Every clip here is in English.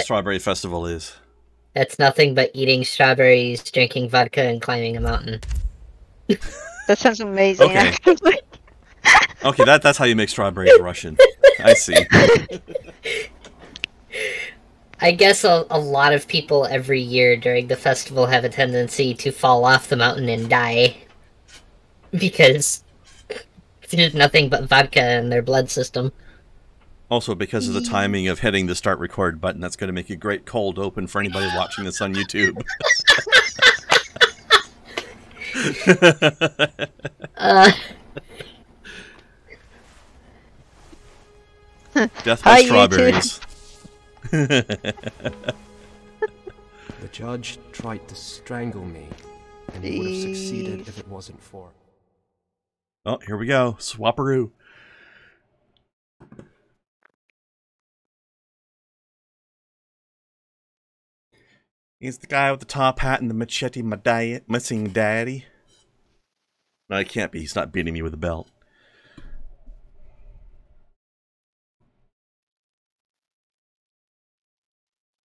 Strawberry Festival is. It's nothing but eating strawberries, drinking vodka, and climbing a mountain. That sounds amazing. Okay. Okay, that's how you make strawberries Russian. I see. I guess a lot of people every year during the festival have a tendency to fall off the mountain and die. Because there's nothing but vodka in their blood system. Also, because of the timing of hitting the start record button, that's going to make a great cold open for anybody watching this on YouTube. Death by strawberries. The judge tried to strangle me, and he would have succeeded if it wasn't for... Oh, here we go. Swapperoo. He's the guy with the top hat and the machete missing daddy. No, it can't be. He's not beating me with a belt.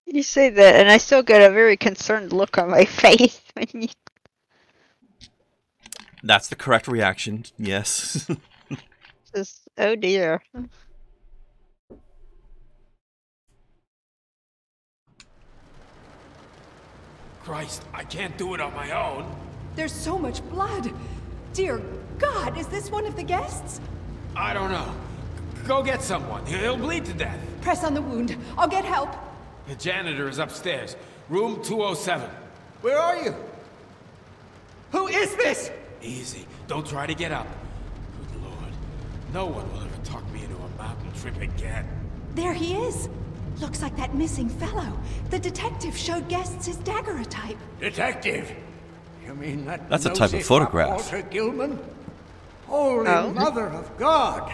You say that, and I still get a very concerned look on my face when you... That's the correct reaction, yes. Just, oh dear. Christ, I can't do it on my own. There's so much blood. Dear God, is this one of the guests? I don't know. Go get someone. He'll bleed to death. Press on the wound. I'll get help. The janitor is upstairs. Room 207. Where are you? Who is this? Easy. Don't try to get up. Good Lord. No one will ever talk me into a mountain trip again. There he is. Looks like that missing fellow. The detective showed guests his daguerreotype. Detective? You mean that That's a type of photograph. Walter Gilman? Holy Mother of God!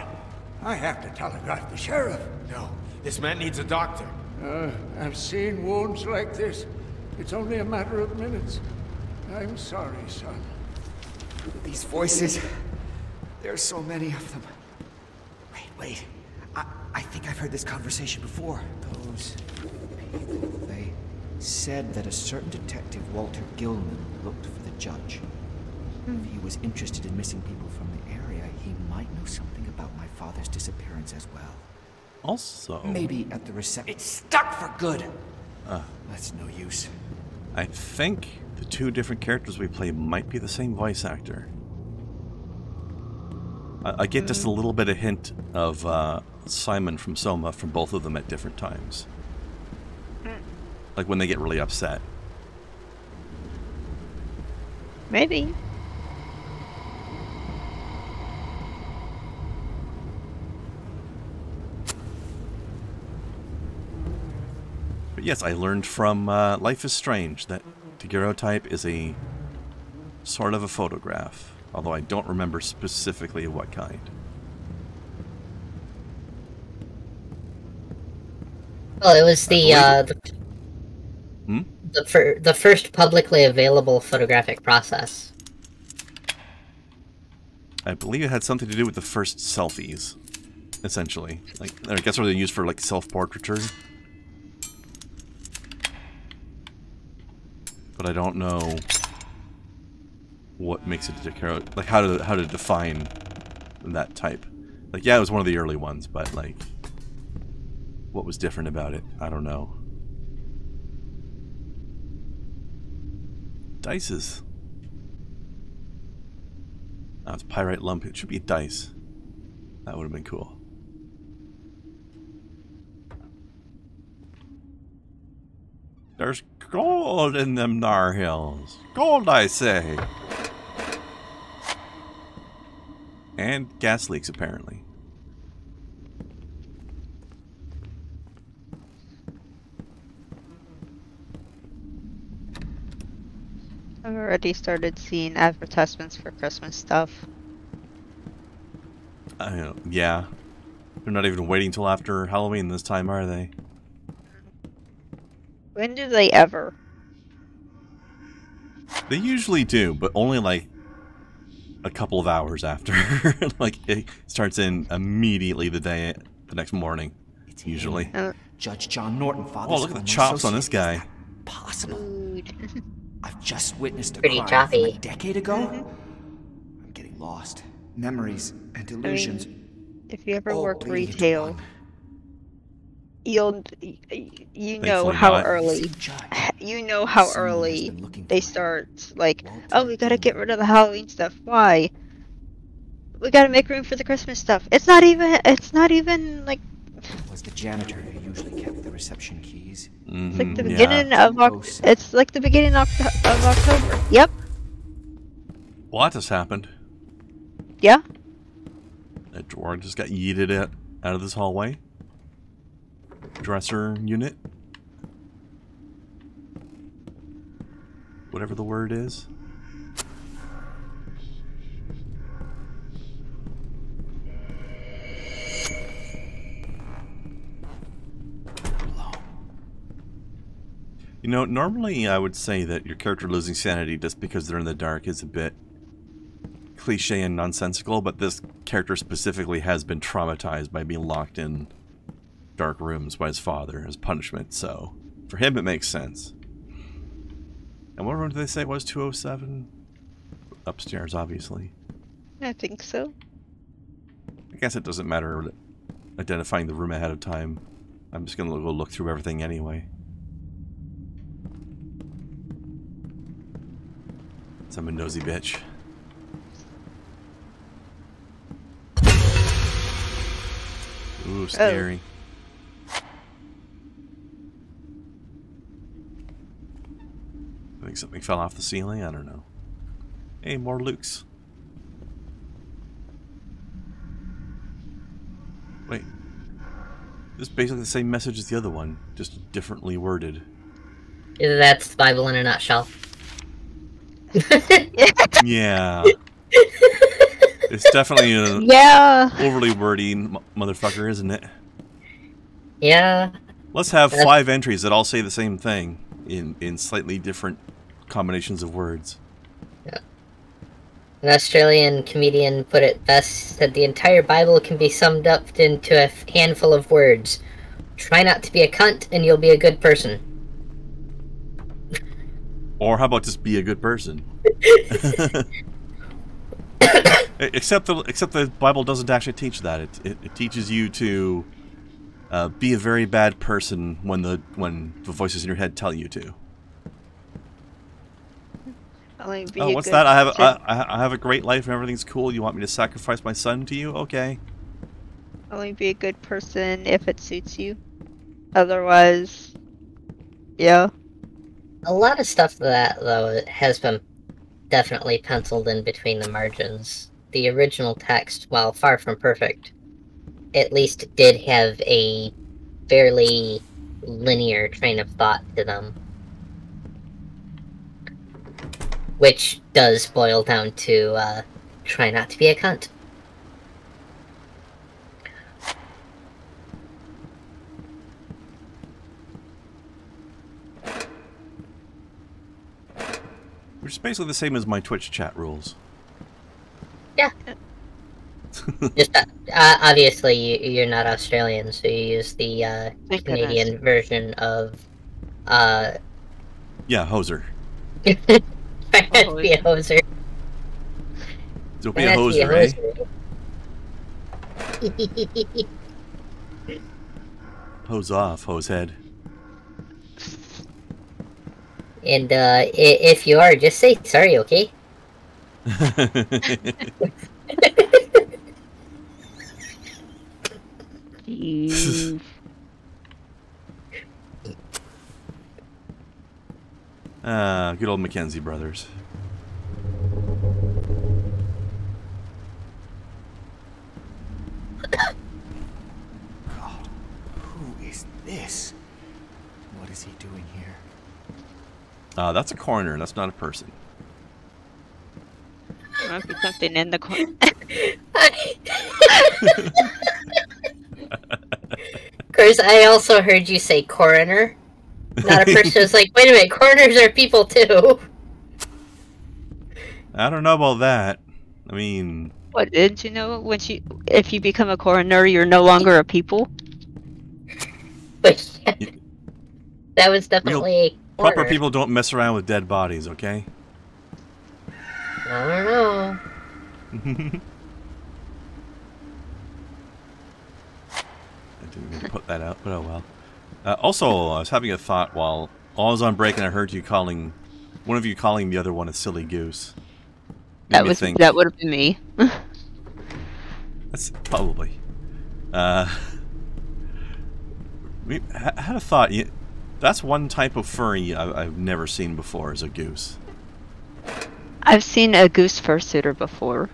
I have to telegraph the sheriff. No, this man needs a doctor. I've seen wounds like this. It's only a matter of minutes. I'm sorry, son. These voices. There are so many of them. Wait. I think I've heard this conversation before. Those people, they said that a certain detective, Walter Gilman, looked for the judge. If he was interested in missing people from the area, he might know something about my father's disappearance as well. Also... Maybe at the reception. It's stuck for good! That's no use. I think the two different characters we play might be the same voice actor. I get just a little bit of hint of Simon from Soma from both of them at different times. Like when they get really upset. Maybe. But yes, I learned from Life is Strange that daguerreotype is a sort of a photograph. Although I don't remember specifically of what kind. Well, it was the first publicly available photographic process. I believe it had something to do with the first selfies, essentially. Like, I guess what they used for like self-portraiture. But I don't know what makes it like how to define that type. Like, yeah, it was one of the early ones, but like, what was different about it? I don't know. Dices. Oh, it's pyrite lump. It should be dice. That would have been cool. There's gold in them Nar Hills. Gold, I say. And gas leaks, apparently. I've already started seeing advertisements for Christmas stuff. Yeah. They're not even waiting till after Halloween this time, are they? When do they ever? They usually do, but only like a couple of hours after. Like, it starts in immediately the next morning. It's usually. him. Judge John Norton, father. Oh, look at the chops on this guy. Is that possible? Food. I've just witnessed a Pretty crime choppy. from a decade ago. I'm getting lost. Memories and delusions. If you ever all worked bleeding into retail, one. you know Thankfully how not. early Judge. you know how Someone has early been looking they for me. start like, Walter oh, we gotta get rid of the Halloween stuff. Why? We gotta make room for the Christmas stuff. It's not even like Was the janitor who usually kept the reception keys. it's like the Yeah. beginning of it's like the beginning of October. Yep. What has happened? Yeah. That drawer just got yeeted out of this hallway. Dresser unit. Whatever the word is. You know, normally I would say that your character losing sanity just because they're in the dark is a bit cliche and nonsensical, but this character specifically has been traumatized by being locked in dark rooms by his father as punishment, so for him it makes sense. And what room did they say it was? 207? Upstairs, obviously. I think so. I guess it doesn't matter identifying the room ahead of time. I'm just gonna go look through everything anyway. I'm a nosy bitch. Ooh, scary. I think something fell off the ceiling. I don't know. Hey, more Lukes. Wait. This is basically the same message as the other one, just differently worded. That's the Bible in a nutshell. Yeah. It's definitely an overly wordy motherfucker, isn't it? Yeah. Let's have 5 entries that all say the same thing in slightly different combinations of words. Yeah. An Australian comedian put it best, said the entire Bible can be summed up into a handful of words. Try not to be a cunt and you'll be a good person. Or how about just be a good person? Except the Bible doesn't actually teach that. It teaches you to be a very bad person when the voices in your head tell you to. Oh, what's that? I have a great life and everything's cool. You want me to sacrifice my son to you? Okay. Only be a good person if it suits you. Otherwise, yeah. A lot of stuff that, though, has been definitely penciled in between the margins. The original text, while far from perfect, at least did have a fairly linear train of thought to them. Which does boil down to, try not to be a cunt. Which is basically the same as my Twitch chat rules. Yeah. Just, obviously, you're not Australian, so you use the Canadian version of, Yeah, hoser. Try not to be a hoser. Don't be a hoser, eh? Hose off, hose head. And, if you are, just say sorry, okay? Good old Mackenzie brothers. God, who is this? What is he doing here? That's a coroner. That's not a person. Must be something in the corner. Of course, I also heard you say coroner. Not a person. It's like, wait a minute, coroners are people too. I don't know about that. I mean... What, didn't you know if you become a coroner, you're no longer a people? But that was definitely a Proper corner. people don't mess around with dead bodies, okay? I don't know. I didn't mean to put that out, but oh well. Also, I was having a thought while I was on break, and I heard you calling one of you calling the other one a silly goose. Made me think. That would have been me. That's probably. I had a thought. That's one type of furry I've never seen before, is a goose. I've seen a goose fursuiter before,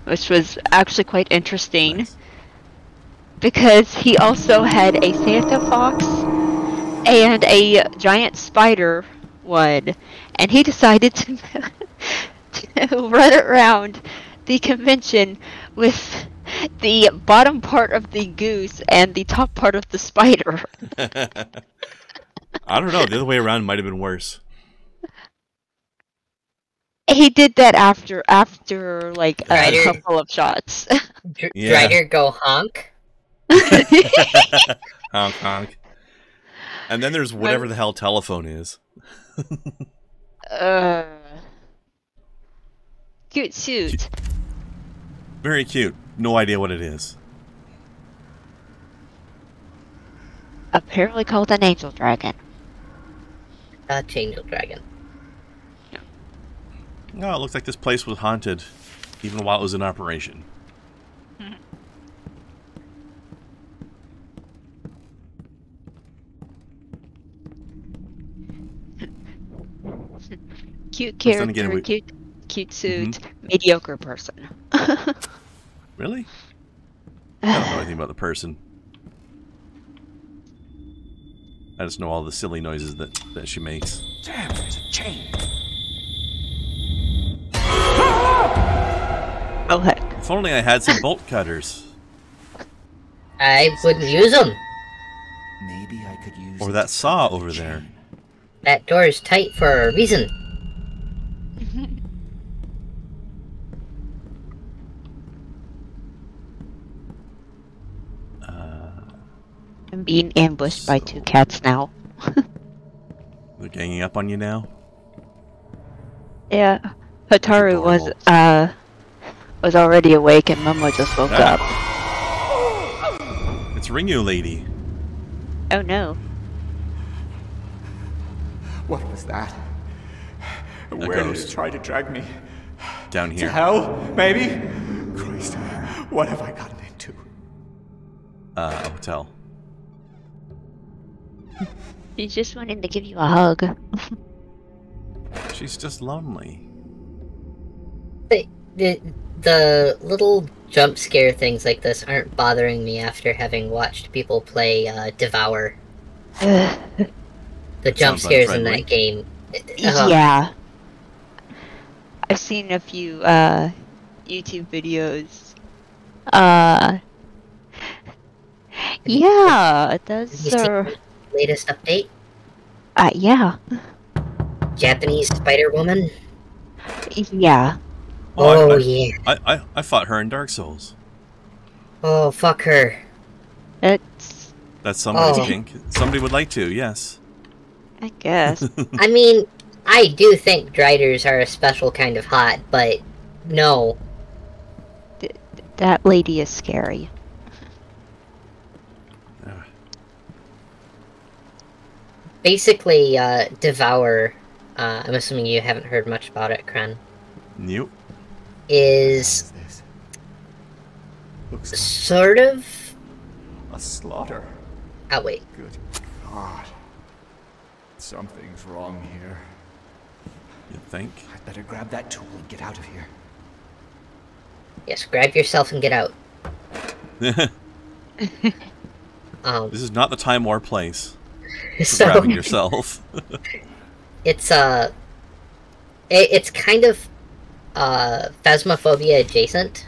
which was actually quite interesting. Nice. Because he also had a Santa fox and a giant spider one, and he decided to run around the convention with the bottom part of the goose and the top part of the spider. I don't know. The other way around might have been worse. He did that after like a Ryder. couple of shots. Yeah. Ryder, go honk. Honk, honk. And then there's whatever the hell telephone is. Cute suit. Very cute. No idea what it is. Apparently called an angel dragon. Angel dragon. No, it looks like this place was haunted, even while it was in operation. Cute But then character, again, cute suit, mediocre person. Really? I don't know anything about the person. I just know all the silly noises that she makes. Damn, there's a chain. Oh heck. If only I had some bolt cutters. I wouldn't use them. Maybe I could use. Or it that to saw cut the over there. chain. That door is tight for a reason. I'm being ambushed by two cats now. They're ganging up on you now? Yeah. Hotaru was already awake and Momo just woke up. It's Ringu Lady. Oh no. What was that? Where did it try to drag me? Down To here. hell, maybe? Christ, what have I gotten into? A hotel. She's just wanting to give you a hug. She's just lonely. The little jump scare things like this aren't bothering me after having watched people play Devour. The jump sounds scares in unfriendly. that game. Yeah. I've seen a few YouTube videos. Yeah, Have those you seen are the latest update? yeah. Japanese Spider-Woman? Yeah. Oh, yeah. I fought her in Dark Souls. Oh, fuck her. It's That's somebody's Oh. kink. Somebody would like to, yes. I guess. I mean, I do think Driders are a special kind of hot, but no. That lady is scary. Basically, Devour, I'm assuming you haven't heard much about it, Kren, Nope. is What is this? Looks like sort of... a slaughter. Oh, wait. Good God. Something's wrong here. You think? I'd better grab that tool and get out of here. Yes, grab yourself and get out. This is not the time or place for So, grabbing yourself. it's kind of Phasmophobia adjacent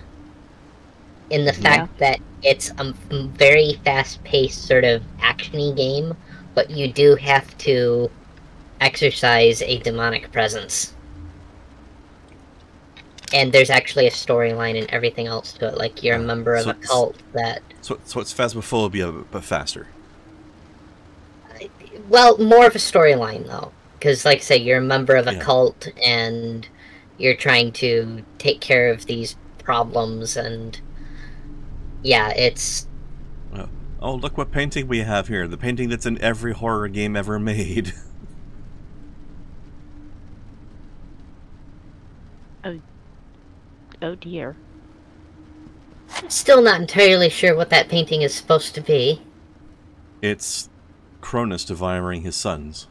in the fact that it's a very fast-paced sort of action-y game, but you do have to exercise a demonic presence. And there's actually a storyline and everything else to it, like you're a member of So a cult that... So it's Phasmophobia, but faster. Well, more of a storyline, though. Because, like I say, you're a member of a Yeah. cult, and you're trying to take care of these problems, and... Yeah, it's... Oh, look what painting we have here. The painting that's in every horror game ever made. Oh dear. Still not entirely sure what that painting is supposed to be. It's Cronus devouring his sons.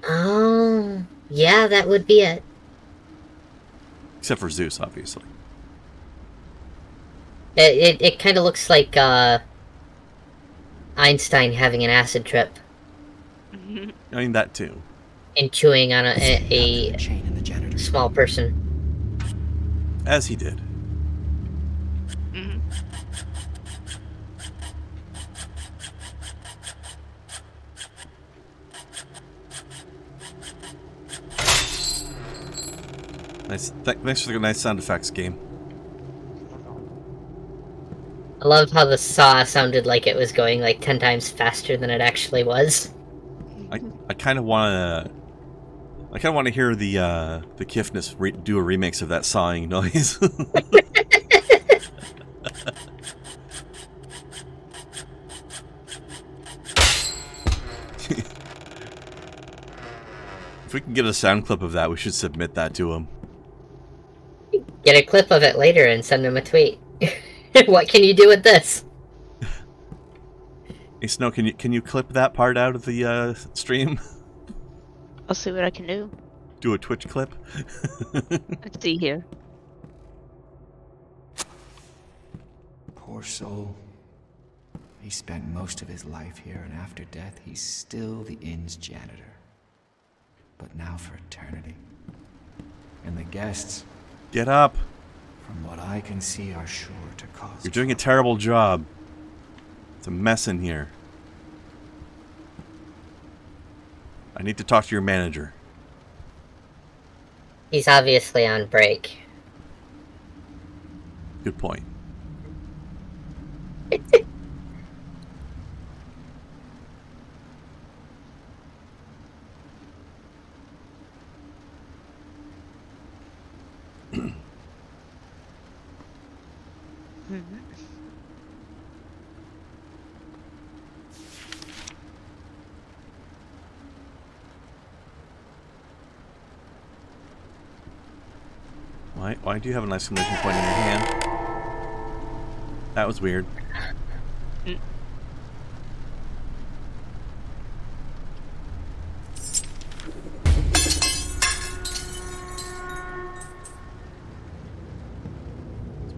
Oh, yeah, that would be it. Except for Zeus, obviously. It kind of looks like Einstein having an acid trip I mean, that too. and chewing on a Chain in the janitor. small person. As he did. Nice. Thanks for the nice sound effects, game. I love how the saw sounded like it was going like 10 times faster than it actually was. I kind of want to hear the Kifness do a remix of that sawing noise. If we can get a sound clip of that, we should submit that to him. Get a clip of it later and send him a tweet. What can you do with this? Hey Snow, can you clip that part out of the stream? I'll see what I can do. Do a Twitch clip? Let's see here. Poor soul. He spent most of his life here, and after death, he's still the inn's janitor. But now for eternity. And the guests, Get up! from what I can see, are sure to cause You're doing a terrible job. It's a mess in here. I need to talk to your manager. He's obviously on break. Good point. Why do you have an exclamation point in your hand? That was weird. This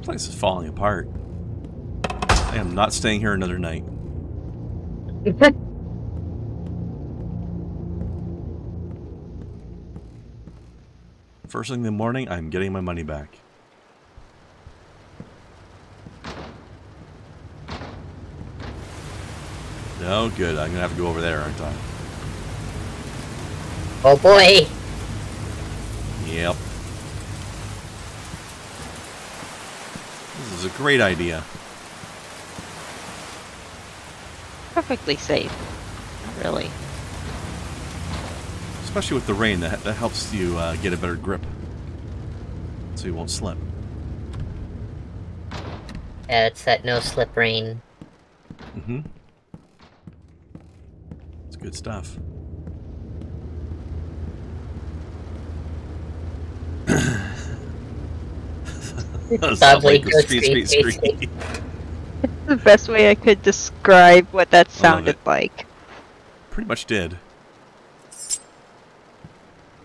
place is falling apart. I am not staying here another night. First thing in the morning, I'm getting my money back. No, good. I'm gonna have to go over there, aren't I? Oh boy! Yep. This is a great idea. Perfectly safe. Not really. Especially with the rain, that helps you get a better grip. So you won't slip. Yeah, it's that no-slip rain. Mm-hmm. It's good stuff. Sadly, Like screech. The best way I could describe what that sounded like. Pretty much did.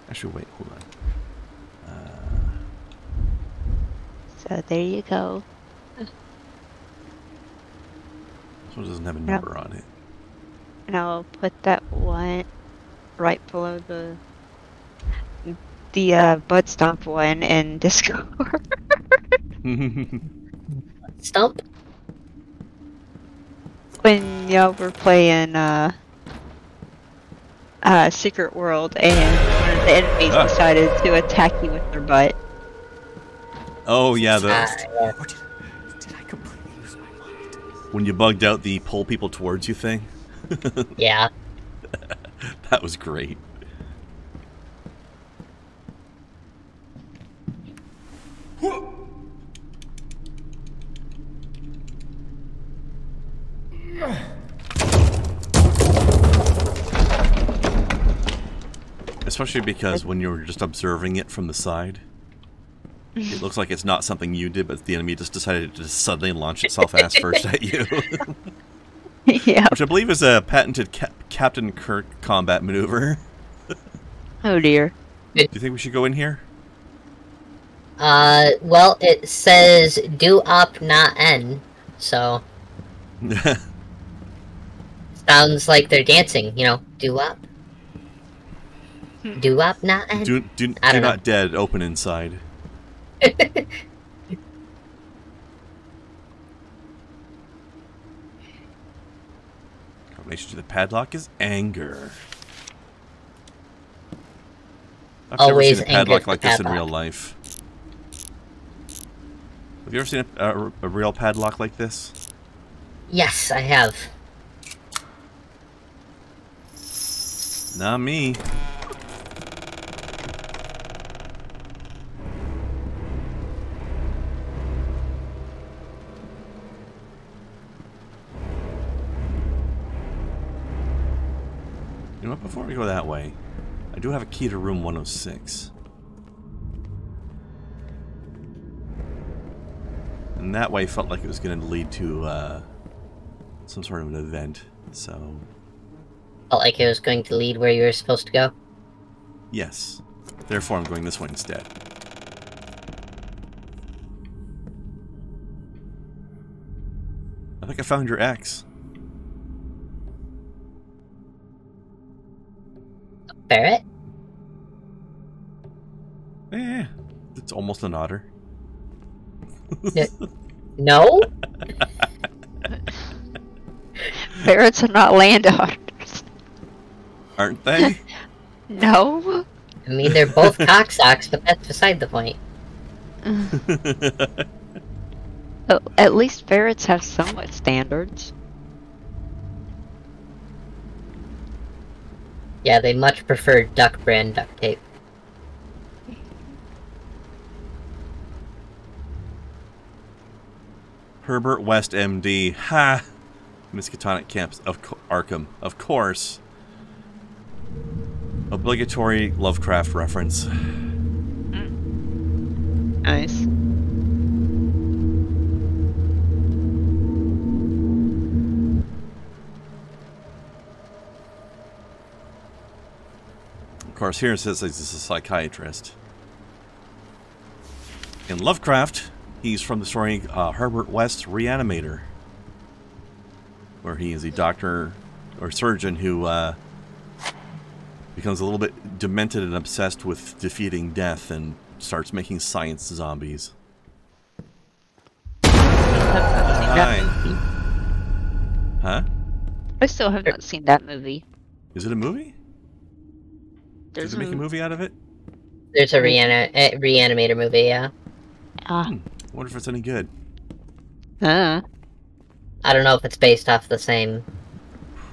Actually, wait, hold on. So there you go. This one doesn't have a number on it. And I'll put that one right below the Bud Stomp one in Discord. Stump? When y'all were playing Secret World and one of the enemies decided to attack you with their butt. Oh yeah, Or did I completely lose my mind? When you bugged out the pull people towards you thing. Yeah. That was great. Especially because when you're just observing it from the side, it looks like it's not something you did, but the enemy just decided to just suddenly launch itself ass first at you. Yeah. Which I believe is a patented Captain Kirk combat maneuver. Oh dear. Do you think we should go in here? Well, it says do op not en, so sounds like they're dancing, you know, do op. Do op not en. Do not dead, open inside. Combination to the padlock is anger. I've Always never seen a padlock anger like the this in padlock. real life. Have you ever seen a real padlock like this? Yes, I have. Not me. You know what, before we go that way, I do have a key to room 106. And that way felt like it was going to lead to some sort of an event, so... Felt like it was going to lead where you were supposed to go. Yes. Therefore I'm going this way instead. I think I found your ex. Ferret? Eh, it's almost an otter. No? Ferrets are not land otters. Aren't they? No. I mean, they're both cocksocks, but that's beside the point. Oh, at least ferrets have somewhat standards. Yeah, they much prefer duck brand duct tape. Herbert West, MD. Ha! Miskatonic Camps of Arkham. Of course. Obligatory Lovecraft reference. Nice. Of course, here it says he's a psychiatrist. In Lovecraft, he's from the story Herbert West's Reanimator, where he is a doctor or surgeon who becomes a little bit demented and obsessed with defeating death and starts making science zombies. Hi. Huh? I still have not seen that movie. Is it a movie? Does it make a movie out of it? There's a Reanimator movie, yeah. I wonder if it's any good. I don't know if it's based off the same...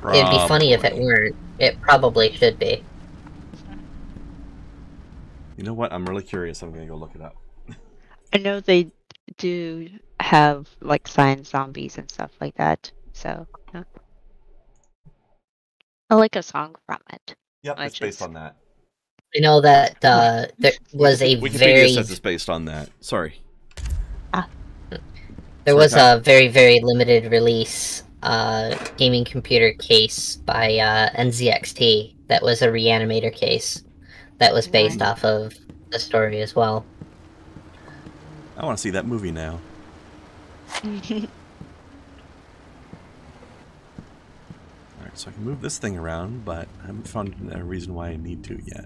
Probably. It'd be funny if it weren't. It probably should be. You know what? I'm really curious. I'm gonna go look it up. I know they do have like science zombies and stuff like that. So yeah. I like a song from it. Yep, it's based on that. I know that there was a Wikipedia very... says it's based on that. Sorry. There was a very, very limited release gaming computer case by NZXT that was a Reanimator case that was based off of the story as well. I want to see that movie now. Alright, so I can move this thing around, but I haven't found a reason why I need to yet.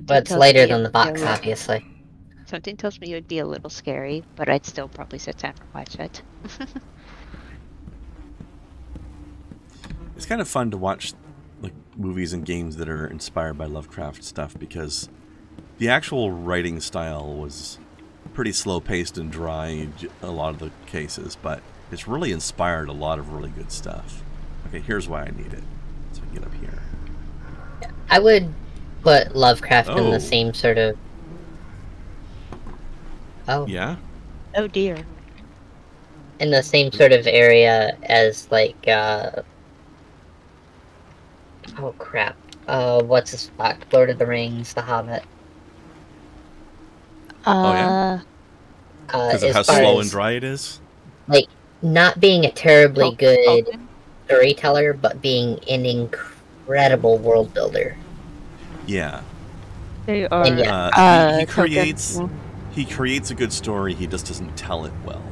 But it's later than the box, obviously. Something tells me it would be a little scary, but I'd still probably sit down and watch it. It's kind of fun to watch like movies and games that are inspired by Lovecraft stuff because the actual writing style was pretty slow-paced and dry in a lot of the cases, but It's really inspired a lot of really good stuff. Okay, here's why I need it. So I get up here. I would put Lovecraft in Oh. the same sort of... Oh. Yeah? Oh dear. In the same sort of area as, like, oh, crap. What's his fuck? Lord of the Rings, The Hobbit. Oh, yeah? Because of as how far slow as, and dry it is? Like, not being a terribly good Tolkien? storyteller, but being an incredible world builder. Yeah. They are. And He Tolkien. creates a good story, he just doesn't tell it well.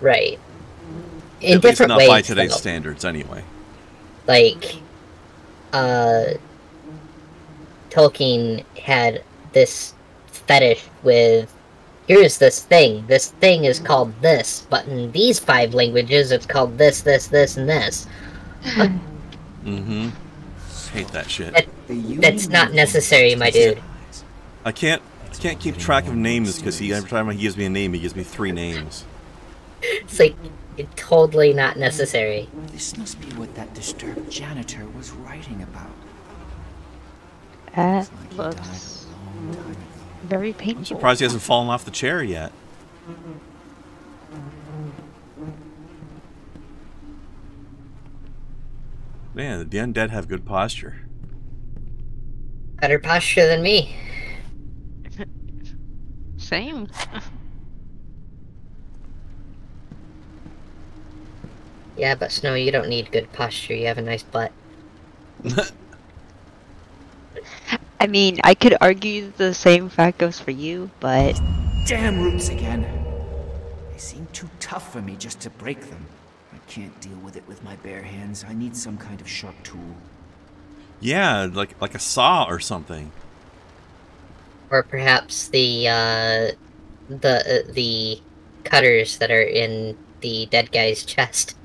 Right. In At least different not ways, by today's though. standards, anyway. Like, Tolkien had this fetish with, here's this thing is called this, but in these 5 languages it's called this, this, this, and this. Mm-hmm. Hate that shit. That's not necessary, my dude. I can't keep track of names because every time he gives me a name, he gives me 3 names. It's like, totally not necessary. This must be what that disturbed janitor was writing about. That Like he looks died a long time ago. very I'm painful. surprised he hasn't fallen off the chair yet. Man, the undead have good posture. Better posture than me. Same. Yeah, but Snow, you don't need good posture. You have a nice butt. I mean, I could argue the same fact goes for you, but Damn roots again. They seem too tough for me just to break them. I can't deal with it with my bare hands. I need some kind of sharp tool. Yeah, like a saw or something. Or perhaps the cutters that are in the dead guy's chest.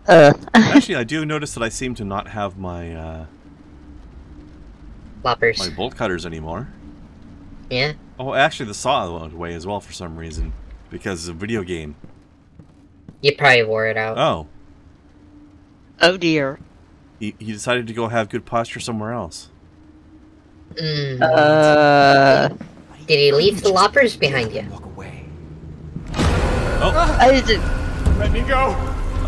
Actually, I do notice that I seem to not have my Loppers. my bolt cutters anymore. Yeah. Oh, actually, the saw went away as well for some reason because of a video game. You probably wore it out. Oh, oh dear. he decided to go have good posture somewhere else. Mm. Did he leave the loppers behind you? Walk away. I did. Let me go!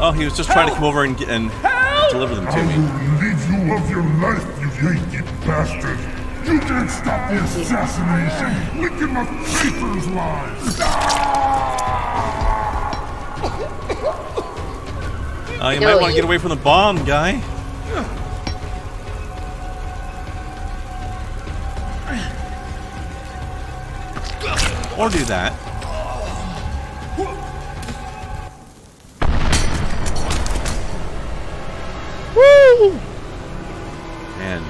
Oh, he was just trying to come over and deliver them to I me. will relieve you of your life, you Yankee bastard! You can't stop the assassination! Licking my papers lies! You No, might want to you- get away from the bomb, guy. Or do that. Man.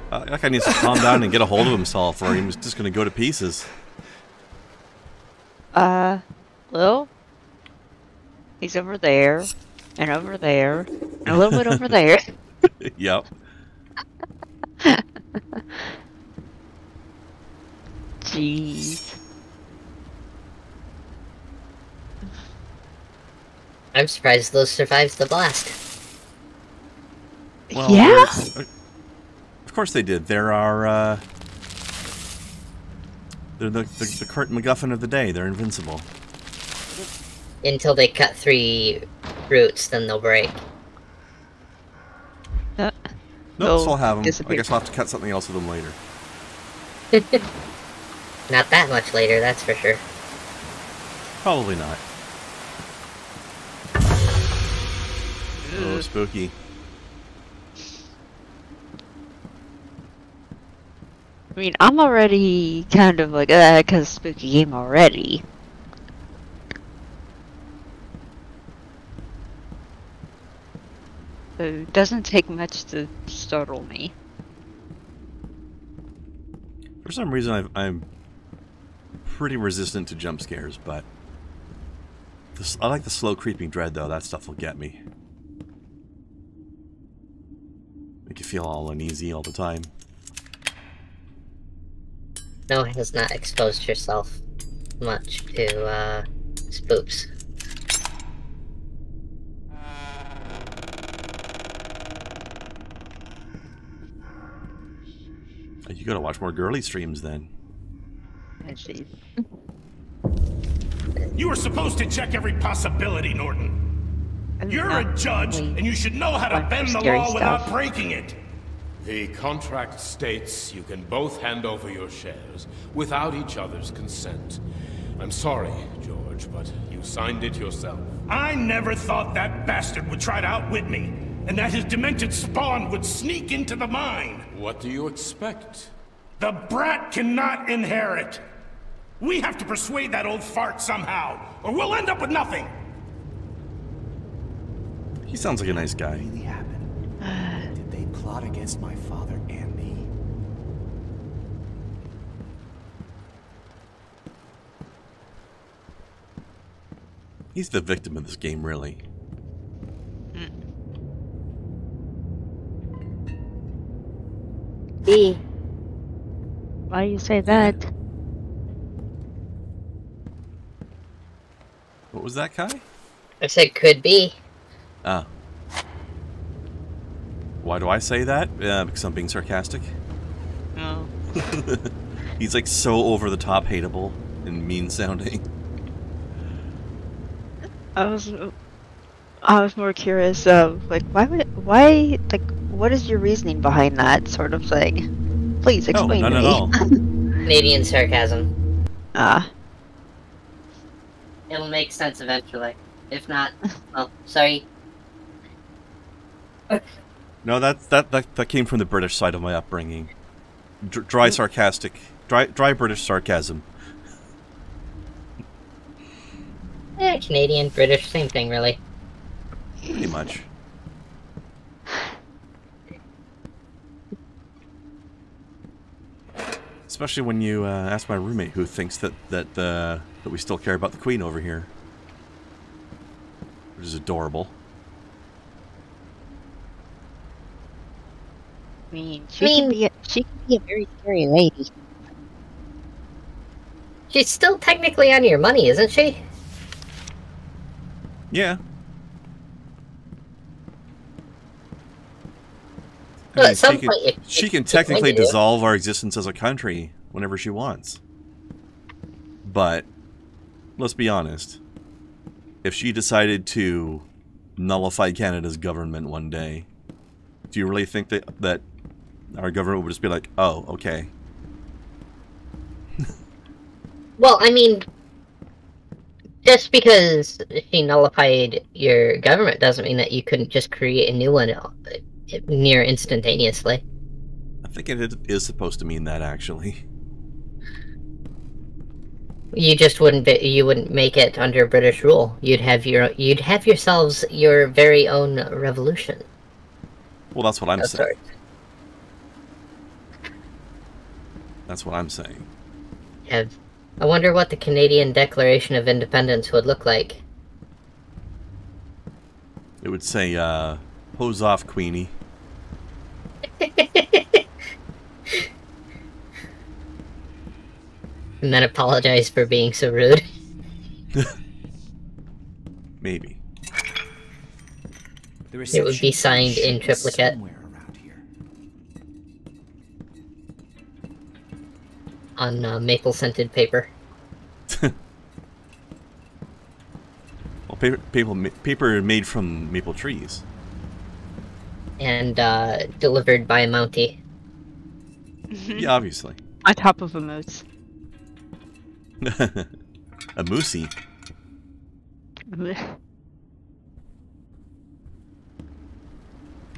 That guy needs to calm down and get a hold of himself, or he's just going to go to pieces. Well, he's over there, and over there, and a little bit over there. Yep. Jeez. I'm surprised those survived the blast. Well, Yeah? of course they did. They're our, they're the current MacGuffin of the day. They're invincible. Until they cut 3 roots, then they'll break. Nope, They'll still have them. I disappear. guess I'll have to cut something else with them later. Not that much later, that's for sure. Probably not. Oh, spooky. I mean, I'm already kind of like, because spooky game already. So it doesn't take much to startle me. For some reason, I'm pretty resistant to jump scares, but I like the slow creeping dread, though. That stuff will get me. Make you feel all uneasy all the time. No, has not exposed herself much to, spoops. You gotta watch more girly streams then. You were supposed to check every possibility, Norton. You're a judge, and you should know how to bend the law without breaking it. The contract states you can both hand over your shares without each other's consent. I'm sorry, George, but you signed it yourself. I never thought that bastard would try to outwit me, and that his demented spawn would sneak into the mine. What do you expect? The brat cannot inherit. We have to persuade that old fart somehow, or we'll end up with nothing. He sounds like a nice guy. Really happened? Did they plot against my father and me? He's the victim of this game, really. B. Why do you say that? What was that, Kai? I said could be. Ah. Why do I say that? Because I'm being sarcastic. No. He's like so over the top hateable and mean sounding. I was more curious of like why what is your reasoning behind that sort of thing? Please explain none to at me. all. Canadian sarcasm. Ah. It'll make sense eventually. If not, well, sorry. No, that came from the British side of my upbringing. Dry British sarcasm. Canadian, British, same thing, really. Pretty much. Especially when you ask my roommate, who thinks that we still care about the Queen over here, which is adorable. I mean, she can be a very scary lady. She's still technically on your money, isn't she? Yeah. Well, at some point, she can technically dissolve our existence as a country whenever she wants. But let's be honest. If she decided to nullify Canada's government one day, do you really think that our government would just be like, oh, okay? Well, I mean, just because she nullified your government doesn't mean that you couldn't just create a new one near instantaneously. I think it is supposed to mean that, actually. You just wouldn't make it under British rule. You'd have yourselves your very own revolution. Well, that's what I'm saying. That's what I'm saying. I wonder what the Canadian Declaration of Independence would look like. It would say, hose off, Queenie. And then apologize for being so rude. Maybe. It would be signed in triplicate. On maple-scented paper. Well, paper made from maple trees. And delivered by a Mountie. Yeah, obviously. On top of a moose. A moosey.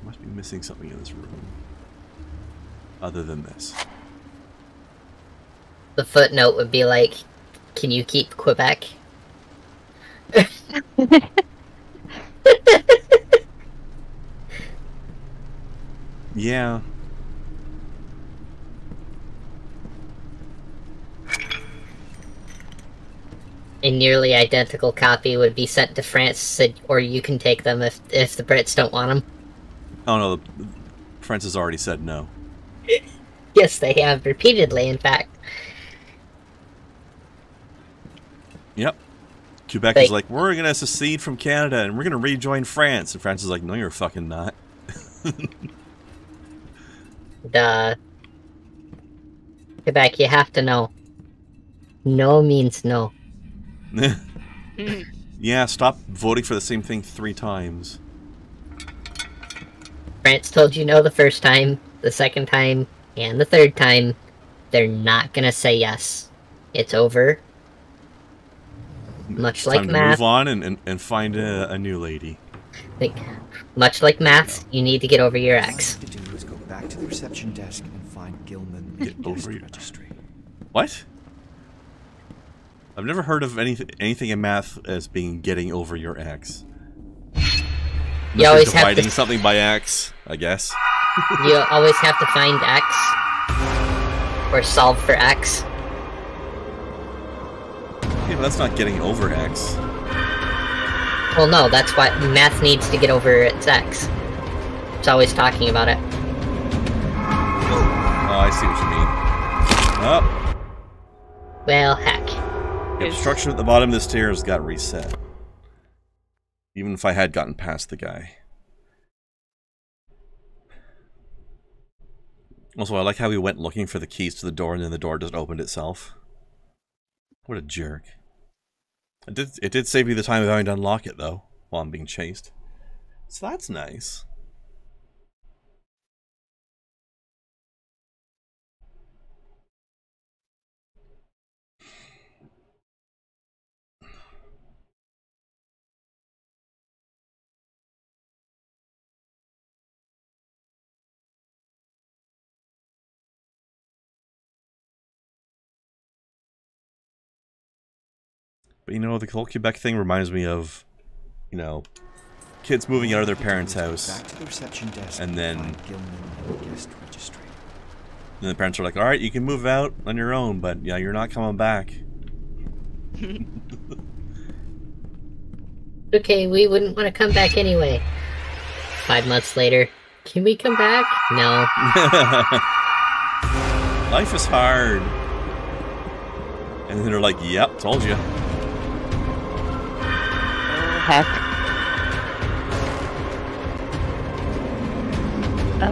Must be missing something in this room. Other than this. The footnote would be like, can you keep Quebec? Yeah. A nearly identical copy would be sent to France, or you can take them if the Brits don't want them. Oh no, France has already said no. Yes, they have, repeatedly, in fact. Quebec is like, we're going to secede from Canada and we're going to rejoin France. And France is like, no, you're fucking not. Quebec, you have to know. No means no. Yeah, stop voting for the same thing 3 times. France told you no the first time, the second time, and the third time. They're not gonna say yes. It's over. Much like time to math. move on and find a new lady. Much like math, you need to get over your ex. All you have to do is go back to the reception desk and find Gilman in the guest registry. What? I've never heard of anything in math as being getting over your ex. You always have dividing something by x, I guess. You always have to find x or solve for x. Yeah, but that's not getting over x. Well, no, that's why math needs to get over its x. It's always talking about it. Oh, I see what you mean. Oh. Well, heck. The obstruction at the bottom of the stairs got reset. Even if I had gotten past the guy. Also, I like how he went looking for the keys to the door and then the door just opened itself. What a jerk. It did save me the time of having to unlock it, though, while I'm being chased. So that's nice. But you know, the whole Quebec thing reminds me of, you know, kids moving out of their parents' house. Back to the reception desk and then guest registry. And the parents are like, alright, you can move out on your own, but yeah, you're not coming back. Okay, we wouldn't want to come back anyway. 5 months later. Can we come back? No. Life is hard. And then they're like, yep, told you. Heck.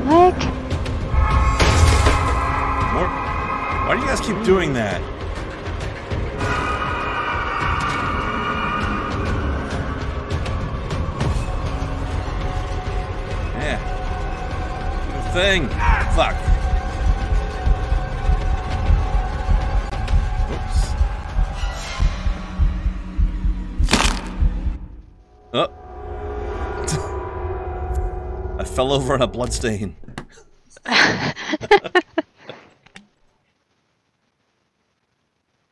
What? More? Why do you guys keep doing that? Yeah. Good thing. Fuck. Oh. I fell over on a bloodstain.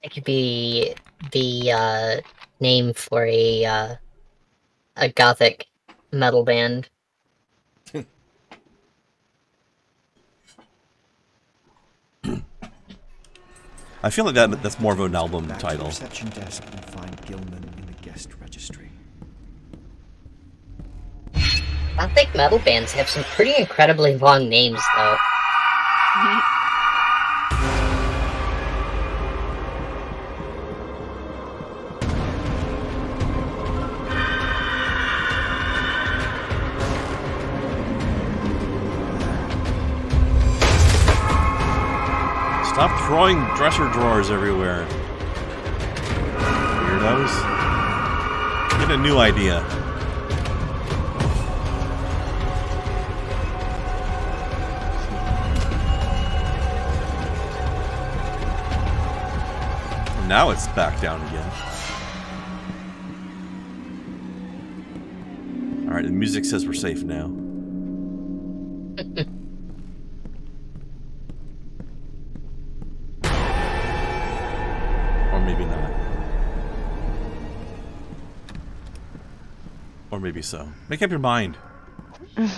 It could be the name for a gothic metal band. I feel like that's more of an album Back title. To the reception desk and find Gilman in the guest registry. Gothic metal bands have some pretty incredibly long names, though. Stop throwing dresser drawers everywhere. Weirdos. Get a new idea. Now it's back down again. Alright, the music says we're safe now. Or maybe not. Or maybe so. Make up your mind. Which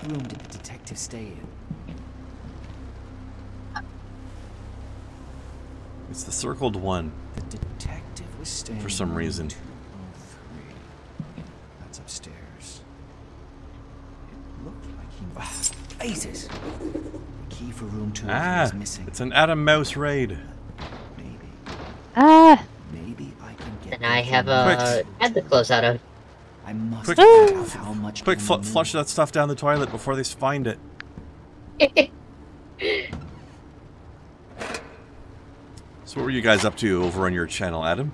room did the detective stay in? It's the circled one. The detective was staying for some reason. 203. That's upstairs. It looked like he... Jesus! The key for room 203 is missing. It's an Adam Mouse raid. Maybe. Maybe I can get. And I have had the close out of. I must Quick, find out how much. Quick, flush that stuff down the toilet before they find it. So what were you guys up to over on your channel, Adam?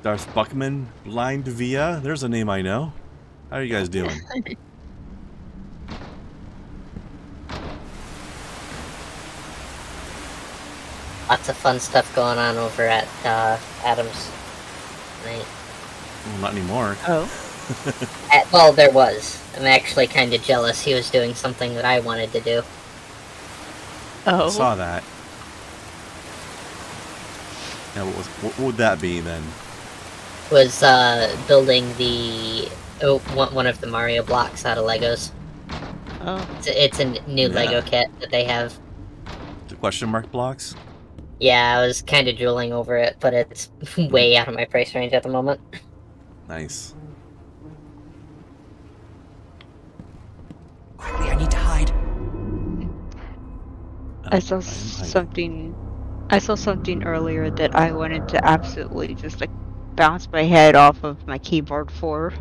Darth Buckman, Blind Via. There's a name I know. How are you guys doing? Lots of fun stuff going on over at Adam's. Right. Well, not anymore. Oh. Well, there was. I'm actually kind of jealous. He was doing something that I wanted to do. Oh. I saw that. Now, what would that be then? Was building the one of the Mario blocks out of Legos. Oh. It's a new Lego kit that they have. The question mark blocks? Yeah, I was kind of drooling over it, but it's way out of my price range at the moment. Nice. Quickly, I need to hide. I saw something earlier that I wanted to absolutely just like bounce my head off of my keyboard for.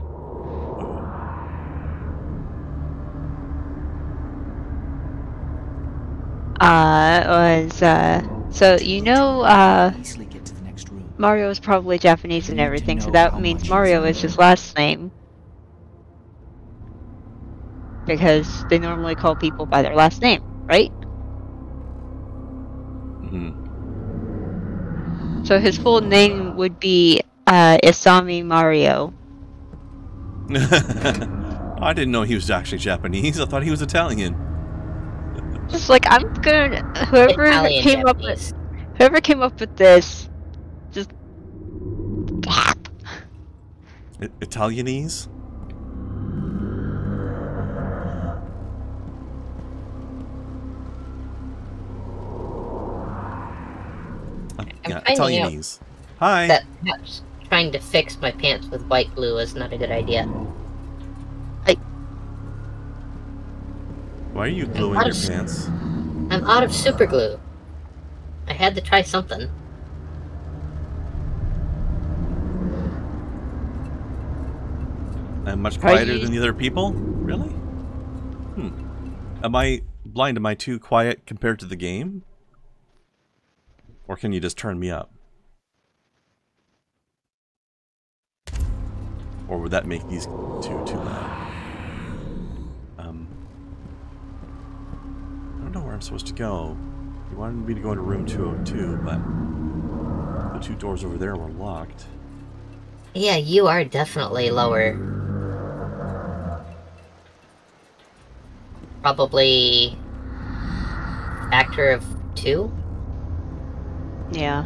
So you know, Mario is probably Japanese and everything, so that means Mario is his last name. Because they normally call people by their last name, right? Mm-hmm. So his full name would be Isami Mario. I didn't know he was actually Japanese. I thought he was Italian. Just like I'm gonna whoever came up with this, just Italianese? Yeah, Italianese. Hi. That perhaps trying to fix my pants with white glue is not a good idea. Why are you gluing your pants? I'm out of super glue. I had to try something. I'm much quieter than the other people? Really? Am I blind? Am I too quiet compared to the game? Or can you just turn me up? Or would that make these two too loud? I don't know where I'm supposed to go. You wanted me to go into room 202, but the two doors over there were locked. Yeah, you are definitely lower. Probably factor of 2? Yeah.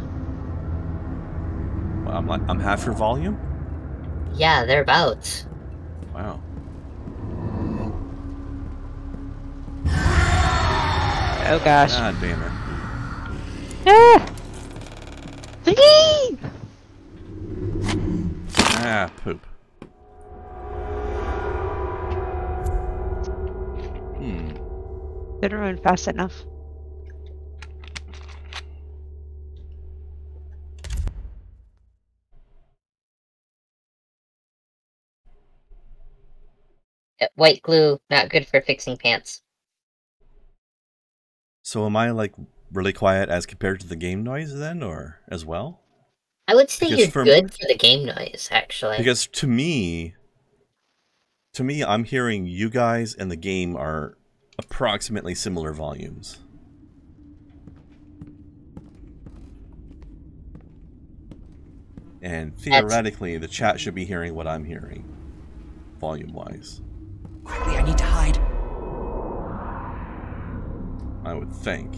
Well, I'm half your volume? Yeah, thereabouts. Wow. Oh gosh. God damn it. Ah! Thingy! Ah, poop. Didn't run fast enough. White glue, not good for fixing pants. So am I, like, really quiet as compared to the game noise then, or as well? I would say you're good for the game noise, actually. Because to me, I'm hearing you guys and the game are approximately similar volumes. And theoretically, the chat should be hearing what I'm hearing, volume-wise. Quickly, I need to hide. I would think.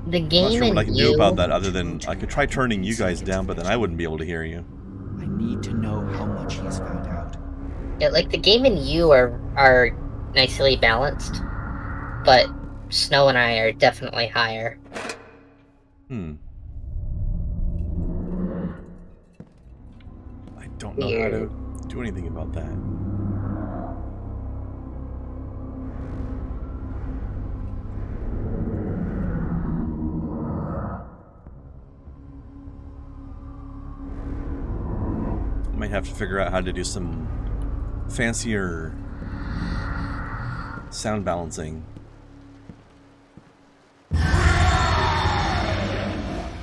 The game I'm not sure what I can you... do about that other than I could try turning you guys down, but then I wouldn't be able to hear you. I need to know how much he has found out. Yeah, like the game and you are nicely balanced, but Snow and I are definitely higher. I don't know how to do anything about that. might have to figure out how to do some fancier sound balancing. I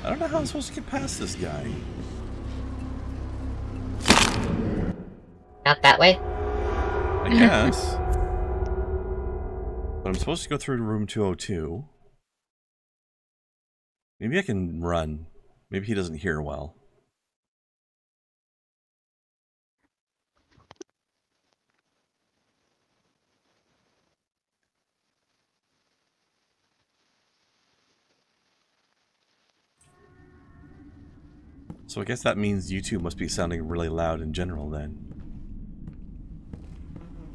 don't know how I'm supposed to get past this guy. Not that way? I guess. But I'm supposed to go through to room 202. Maybe I can run. Maybe he doesn't hear well. So I guess that means you two must be sounding really loud in general then.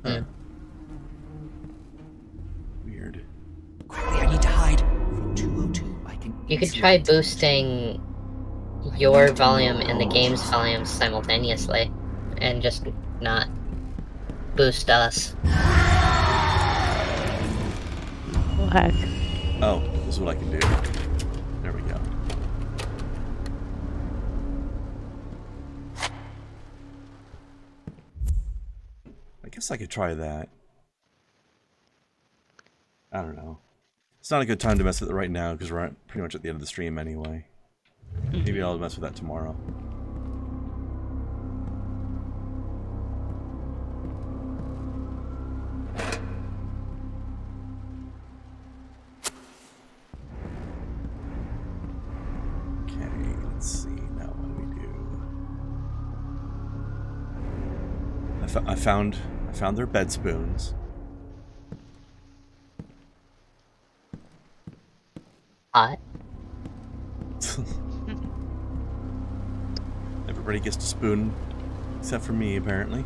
Hmm. Weird. Quickly, I need to hide. From 202, I can... You could try boosting your volume and the game's volume simultaneously, and just not boost us. What? Oh, this is what I can do. There we go. I guess I could try that. I don't know. It's not a good time to mess with it right now because we're pretty much at the end of the stream anyway. Maybe I'll mess with that tomorrow. Okay, let's see. Now what do we do? I found their bed spoons. Hot. Everybody gets to spoon, except for me, apparently.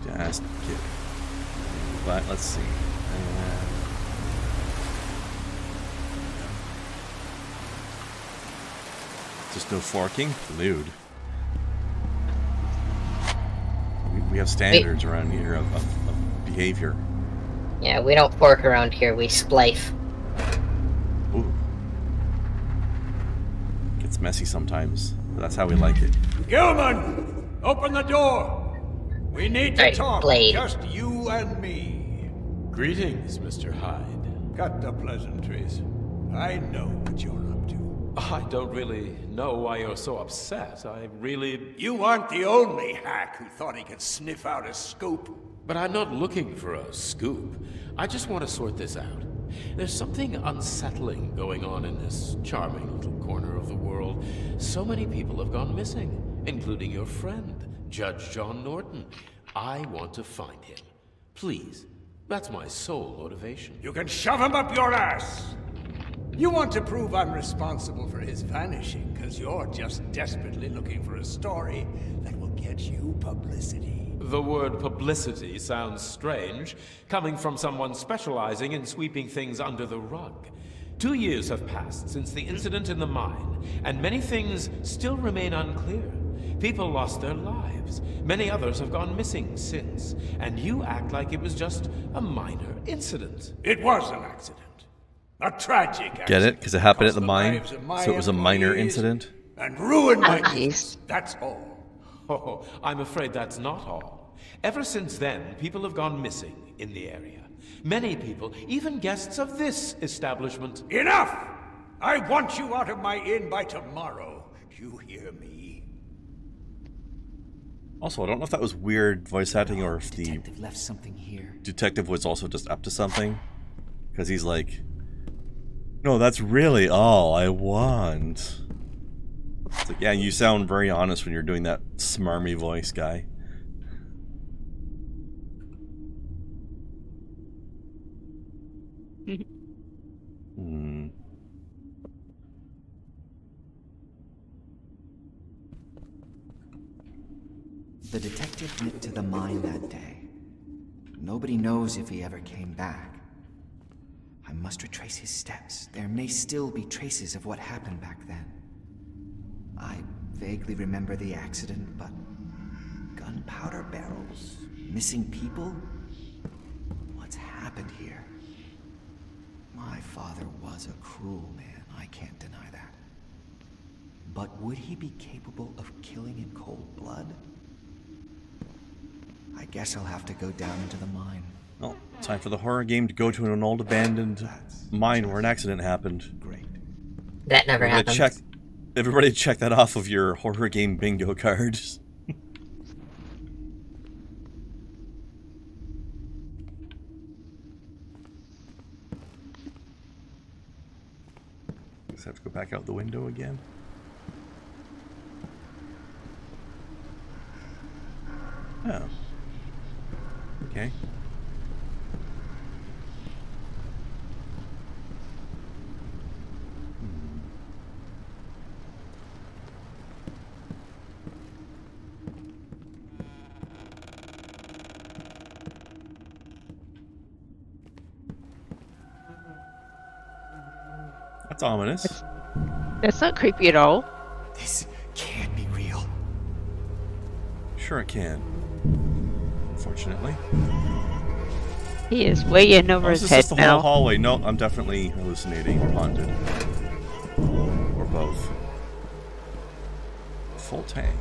Just kidding. But let's see. Just no forking? Lewd. We have standards around here of behavior. Yeah, we don't fork around here, we splice. Ooh. Gets messy sometimes, but that's how we like it. Gilman! Open the door! We need to talk, Blade. just you and me. Greetings, Mr. Hyde. Cut the pleasantries. I know what you're up to. I don't really know why you're so upset. You aren't the only hack who thought he could sniff out a scoop. But I'm not looking for a scoop. I just want to sort this out. There's something unsettling going on in this charming little corner of the world. So many people have gone missing, including your friend, Judge John Norton. I want to find him. Please. That's my sole motivation. You can shove him up your ass! You want to prove I'm responsible for his vanishing, because you're just desperately looking for a story that will get you publicity. The word publicity sounds strange, coming from someone specializing in sweeping things under the rug. 2 years have passed since the incident in the mine, and many things still remain unclear. People lost their lives. Many others have gone missing since, and you act like it was just a minor incident. It was an accident. A tragic accident. Get it? Because it happened at the mine? So it was a minor incident? And ruined my business. That's all. Oh, I'm afraid that's not all. Ever since then, people have gone missing in the area. Many people, even guests of this establishment. Enough! I want you out of my inn by tomorrow. Do you hear me? Also, I don't know if that was weird voice acting or if the detective left something here. Detective was also just up to something. Because he's like, no, that's really all I want. It's like, yeah, you sound very honest when you're doing that smarmy voice, guy. Hmm. The detective went to the mine that day. Nobody knows if he ever came back. I must retrace his steps. There may still be traces of what happened back then. I vaguely remember the accident, but gunpowder barrels, missing people? What's happened here? My father was a cruel man, I can't deny that. But would he be capable of killing in cold blood? I guess I'll have to go down into the mine. Well, time for the horror game to go to an old abandoned mine where an accident happened. Great. That never happened. Everybody check that off of your horror game bingo cards. Just have to go back out the window again. Oh. Okay. That's ominous. That's not creepy at all. This can't be real. Sure it can. Unfortunately. He is way in over his head just the now. whole hallway. No, I'm definitely hallucinating or haunted. Or both. Full tank.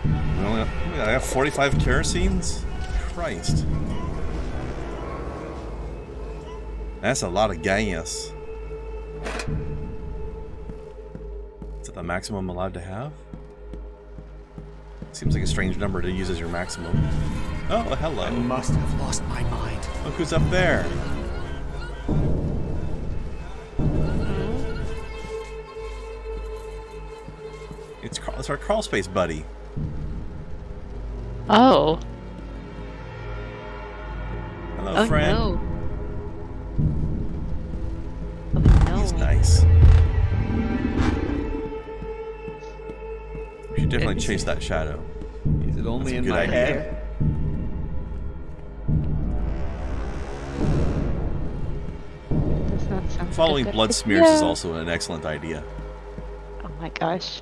I have 45 kerosenes? Christ. That's a lot of gas. Is that the maximum allowed to have? Seems like a strange number to use as your maximum. Oh, hello. I must have lost my mind. Look who's up there. It's our crawl space buddy. Oh. Hello, friend. No. He's nice. We should definitely chase that shadow. Is it only in my head? Does not sound Following good. blood smears is also an excellent idea. Oh my gosh.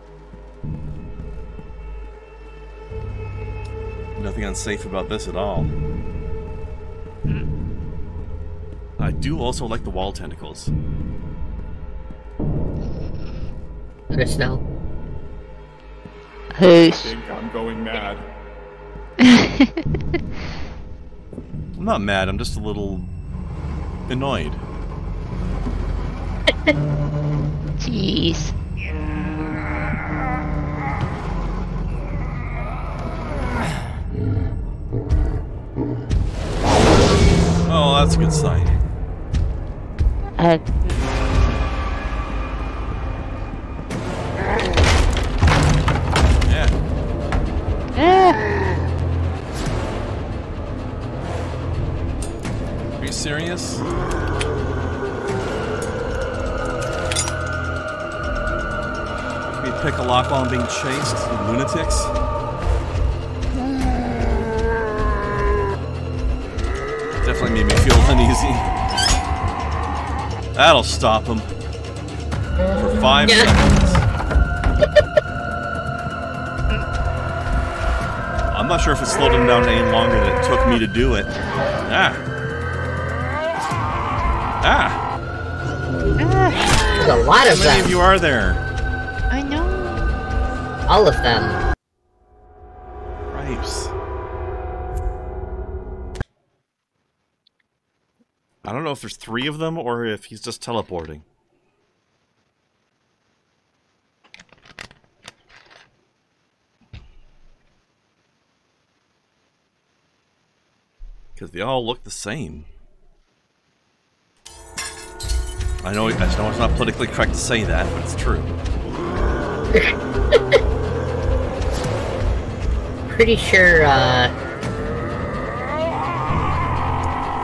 Nothing unsafe about this at all. I do also like the wall tentacles. Chris, no. Whoosh. I think I'm going mad. I'm not mad, I'm just a little annoyed. Jeez. Oh, that's a good sign. Are you serious? Can you pick a lock while I'm being chased? You lunatics? Definitely made me feel uneasy. That'll stop him. For 5 seconds. I'm not sure if it slowed him down any longer than it took me to do it. There's a lot of How many them. of you are there? I know. All of them. Cripes. I don't know if there's 3 of them or if he's just teleporting. Because they all look the same. I know it's not politically correct to say that, but it's true. Pretty sure,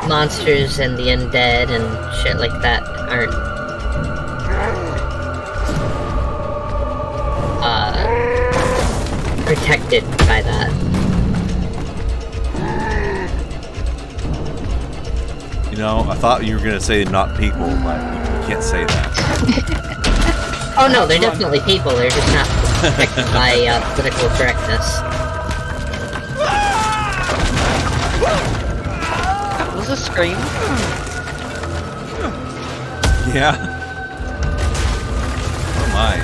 monsters and the undead and shit like that aren't, protected by that. You know, I thought you were going to say not people, but you can't say that. Oh no, they're definitely people, they're just not protected by, political correctness. That was a scream. Yeah. Oh my.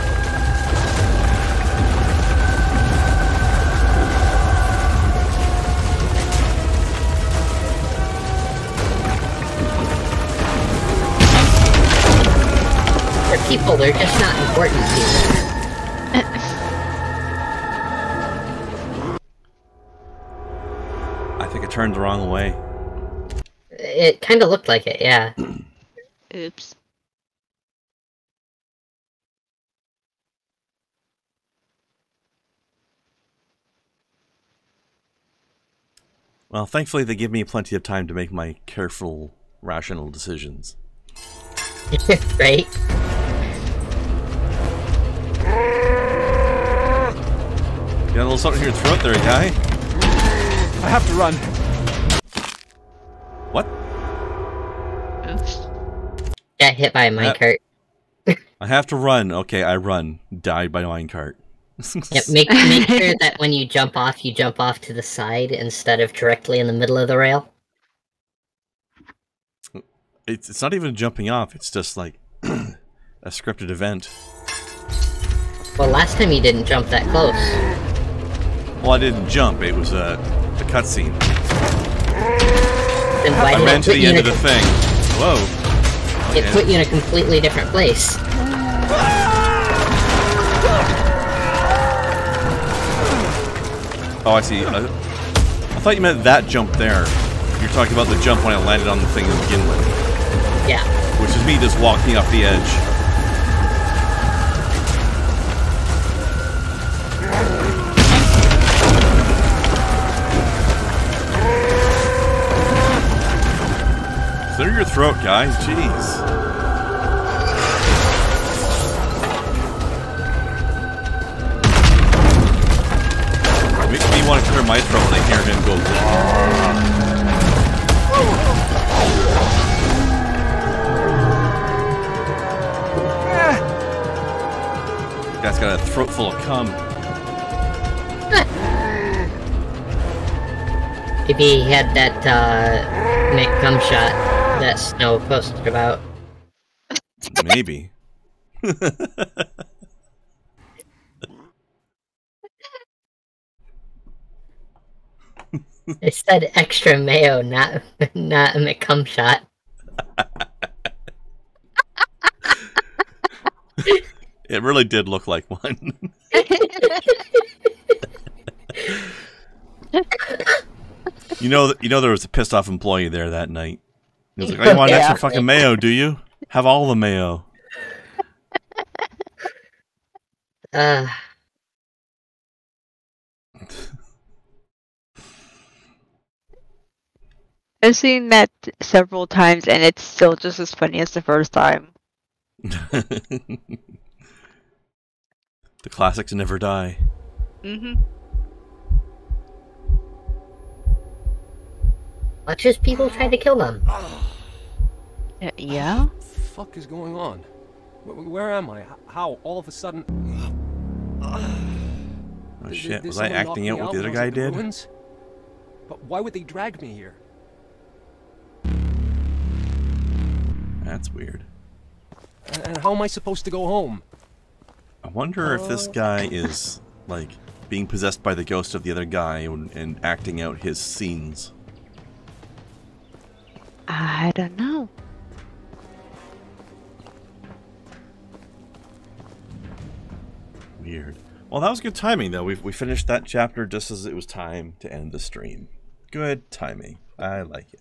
They're people, they're just not important people. I think it turned the wrong way. It kind of looked like it, yeah. Oops. Well, thankfully they give me plenty of time to make my careful, rational decisions. Right? You got a little something in your throat there, guy? I have to run. What? Oops. Got hit by a minecart. I have to run. Okay, I run. Died by minecart. Yep, make sure that when you jump off to the side instead of directly in the middle of the rail. It's not even jumping off, it's just like a scripted event. Well, last time you didn't jump that close. Well, I didn't jump, it was a cutscene. Then why I did ran it to put the you end in of the thing. Whoa. It put you in a completely different place. Oh, I see. I thought you meant that jump there. You're talking about the jump when I landed on the thing to begin with. Yeah. Which is me just walking off the edge. Clear your throat, guys. Jeez. Makes me want to clear my throat when I hear him go. Guy's got a throat full of cum. Maybe he had that, Nick cum shot that Snow posted about. Maybe. It said extra mayo, not a McCum shot. It really did look like one. You know there was a pissed off employee there that night. He was like, "Oh, you want extra fucking mayo, do you? Have all the mayo." I've seen that several times, and it's still just as funny as the first time. The classics never die. Mm-hmm. Watch as people try to kill them. Yeah? What the fuck is going on? Where am I? How? All of a sudden... Oh shit, was I acting out what the other guy did? But why would they drag me here? That's weird. And how am I supposed to go home? I wonder if this guy is, like, being possessed by the ghost of the other guy and acting out his scenes. I don't know. Weird. Well, that was good timing, though. We finished that chapter just as it was time to end the stream. Good timing. I like it.